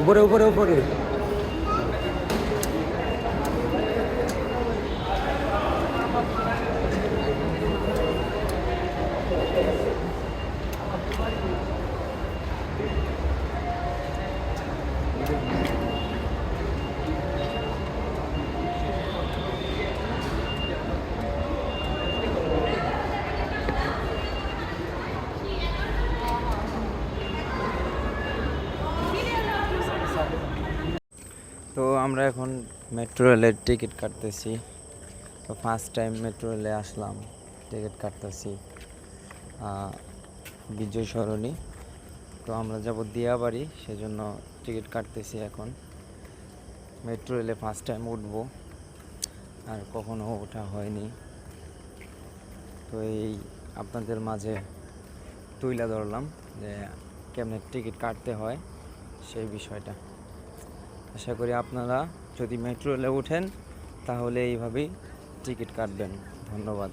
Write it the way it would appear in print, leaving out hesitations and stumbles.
উপরে উপরে উপরে। তো আমরা এখন মেট্রো রেলের টিকিট কাটতেছি। তো ফার্স্ট টাইম মেট্রো রেলে আসলাম, টিকিট কাটতেছি বিজয় সরণি। তো আমরা যাব দিয়াবাড়ি, সেজন্য টিকিট কাটতেছি এখন। মেট্রো রেলে ফার্স্ট টাইম উঠবো, আর কখনো ওঠা হয়নি। তো এই আপনাদের মাঝে তুইলা ধরলাম যে কেমনে টিকিট কাটতে হয় সেই বিষয়টা। আশা করি আপনারা যদি মেট্রো রেলে ওঠেন তাহলে এইভাবেই টিকিট কাটবেন। ধন্যবাদ।